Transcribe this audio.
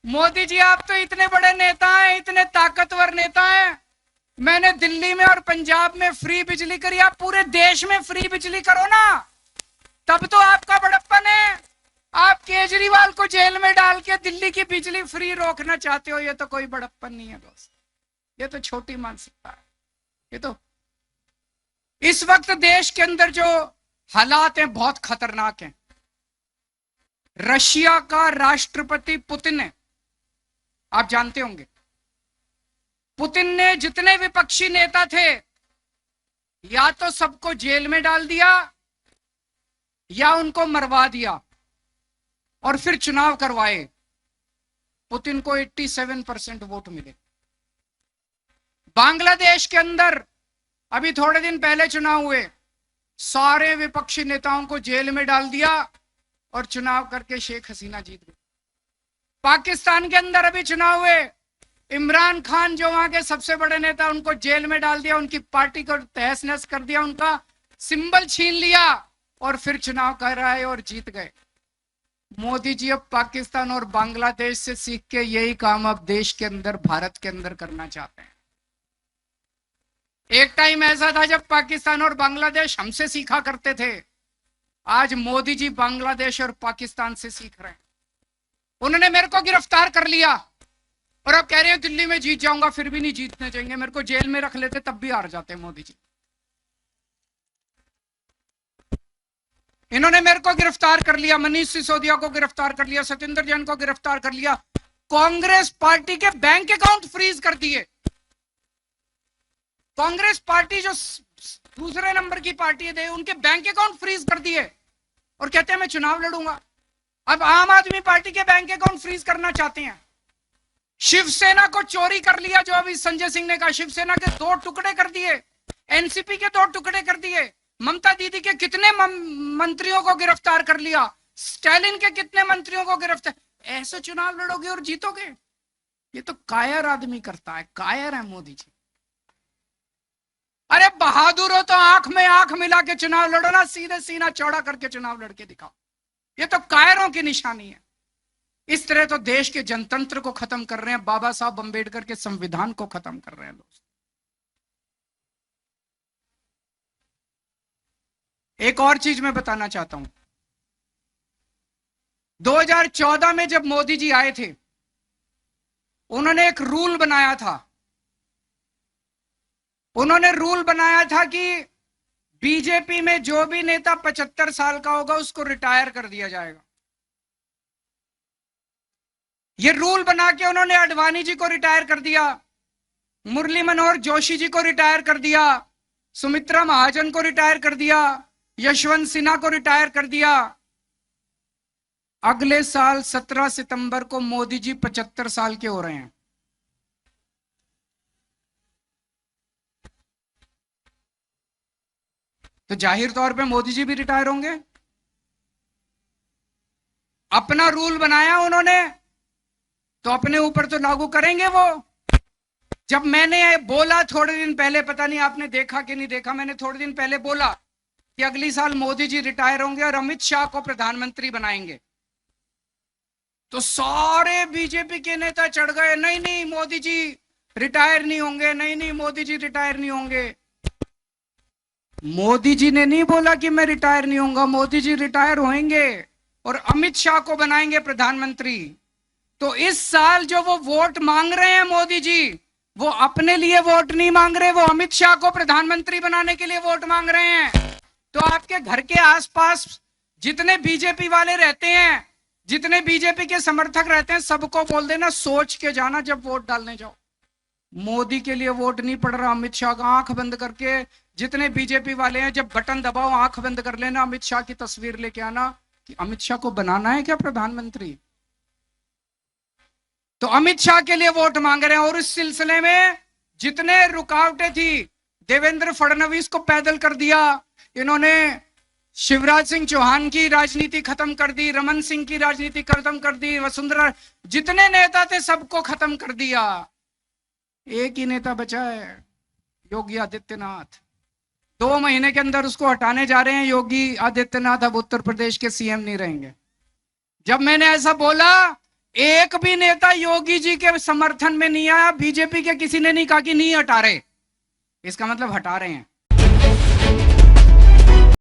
मोदी जी आप तो इतने बड़े नेता हैं, इतने ताकतवर नेता हैं। मैंने दिल्ली में और पंजाब में फ्री बिजली करी, आप पूरे देश में फ्री बिजली करो ना, तब तो आपका बड़प्पन है। आप केजरीवाल को जेल में डाल के दिल्ली की बिजली फ्री रोकना चाहते हो, ये तो कोई बड़प्पन नहीं है दोस्त, ये तो छोटी मानसिकता है। ये तो इस वक्त देश के अंदर जो हालात हैं बहुत खतरनाक हैं। रशिया का राष्ट्रपति पुतिन है, आप जानते होंगे। पुतिन ने जितने विपक्षी नेता थे या तो सबको जेल में डाल दिया या उनको मरवा दिया और फिर चुनाव करवाए। पुतिन को 87% वोट मिले। बांग्लादेश के अंदर अभी थोड़े दिन पहले चुनाव हुए, सारे विपक्षी नेताओं को जेल में डाल दिया और चुनाव करके शेख हसीना जीत गई। पाकिस्तान के अंदर अभी चुनाव हुए, इमरान खान जो वहां के सबसे बड़े नेता, उनको जेल में डाल दिया, उनकी पार्टी को तहस नहस कर दिया, उनका सिंबल छीन लिया और फिर चुनाव कर रहा है और जीत गए। मोदी जी अब पाकिस्तान और बांग्लादेश से सीख के यही काम अब देश के अंदर, भारत के अंदर करना चाहते हैं। एक टाइम ऐसा था जब पाकिस्तान और बांग्लादेश हमसे सीखा करते थे, आज मोदी जी बांग्लादेश और पाकिस्तान से सीख रहे हैं। उन्होंने मेरे को गिरफ्तार कर लिया और अब कह रहे हैं दिल्ली में जीत जाऊंगा, फिर भी नहीं जीतने देंगे। मेरे को जेल में रख लेते तब भी हार जाते मोदी जी। इन्होंने मेरे को गिरफ्तार कर लिया, मनीष सिसोदिया को गिरफ्तार कर लिया, सत्येंद्र जैन को गिरफ्तार कर लिया, कांग्रेस पार्टी के बैंक अकाउंट फ्रीज कर दिए। कांग्रेस पार्टी जो दूसरे नंबर की पार्टी है, उनके बैंक अकाउंट फ्रीज कर दिए और कहते हैं मैं चुनाव लड़ूंगा। अब आम आदमी पार्टी के बैंक अकाउंट फ्रीज करना चाहते हैं। शिवसेना को चोरी कर लिया, जो अभी संजय सिंह ने कहा, शिवसेना के 2 टुकड़े कर दिए, एनसीपी के 2 टुकड़े कर दिए, ममता दीदी के कितने मंत्रियों को गिरफ्तार कर लिया, स्टालिन के कितने मंत्रियों को गिरफ्तार। ऐसे चुनाव लड़ोगे और जीतोगे? ये तो कायर आदमी करता है, कायर है मोदी जी। अरे बहादुर हो तो आंख में आंख मिला के चुनाव लड़ो ना, सीधे सीना चौड़ा करके चुनाव लड़के दिखाओ। ये तो कायरों की निशानी है। इस तरह तो देश के जनतंत्र को खत्म कर रहे हैं, बाबा साहब अंबेडकर के संविधान को खत्म कर रहे हैं लोग। एक और चीज मैं बताना चाहता हूं, 2014 में जब मोदी जी आए थे, उन्होंने एक रूल बनाया था। उन्होंने रूल बनाया था कि बीजेपी में जो भी नेता 75 साल का होगा उसको रिटायर कर दिया जाएगा। ये रूल बना के उन्होंने अडवाणी जी को रिटायर कर दिया, मुरली मनोहर जोशी जी को रिटायर कर दिया, सुमित्रा महाजन को रिटायर कर दिया, यशवंत सिन्हा को रिटायर कर दिया। अगले साल 17 सितंबर को मोदी जी 75 साल के हो रहे हैं। तो जाहिर तौर पे मोदी जी भी रिटायर होंगे। अपना रूल बनाया उन्होंने तो अपने ऊपर तो लागू करेंगे वो। जब मैंने बोला थोड़े दिन पहले, पता नहीं आपने देखा कि नहीं देखा, मैंने थोड़े दिन पहले बोला कि अगली साल मोदी जी रिटायर होंगे और अमित शाह को प्रधानमंत्री बनाएंगे, तो सारे बीजेपी के नेता चढ़ गए, नहीं नहीं मोदी जी रिटायर नहीं होंगे, नहीं नहीं मोदी जी रिटायर नहीं होंगे। मोदी जी ने नहीं बोला कि मैं रिटायर नहीं होऊंगा, मोदी जी रिटायर होंगे और अमित शाह को बनाएंगे प्रधानमंत्री। तो इस साल जो वो वोट मांग रहे हैं मोदी जी, वो अपने लिए वोट नहीं मांग रहे, वो अमित शाह को प्रधानमंत्री बनाने के लिए वोट मांग रहे हैं। तो आपके घर के आसपास जितने बीजेपी वाले रहते हैं, जितने बीजेपी के समर्थक रहते हैं, सबको बोल देना सोच के जाना जब वोट डालने जाओ। मोदी के लिए वोट नहीं पड़ रहा, अमित शाह का आंख बंद करके जितने बीजेपी वाले हैं, जब बटन दबाओ आंख बंद कर लेना, अमित शाह की तस्वीर लेके आना कि अमित शाह को बनाना है क्या प्रधानमंत्री। तो अमित शाह के लिए वोट मांग रहे हैं। और इस सिलसिले में जितने रुकावटें थी, देवेंद्र फडणवीस को पैदल कर दिया इन्होंने, शिवराज सिंह चौहान की राजनीति खत्म कर दी, रमन सिंह की राजनीति खत्म कर दी, वसुंधरा, जितने नेता थे सबको खत्म कर दिया। एक ही नेता बचा है, योगी आदित्यनाथ। 2 महीने के अंदर उसको हटाने जा रहे हैं। योगी आदित्यनाथ अब उत्तर प्रदेश के सीएम नहीं रहेंगे। जब मैंने ऐसा बोला एक भी नेता योगी जी के समर्थन में नहीं आया, बीजेपी के किसी ने नहीं कहा कि नहीं हटा रहे, इसका मतलब हटा रहे हैं।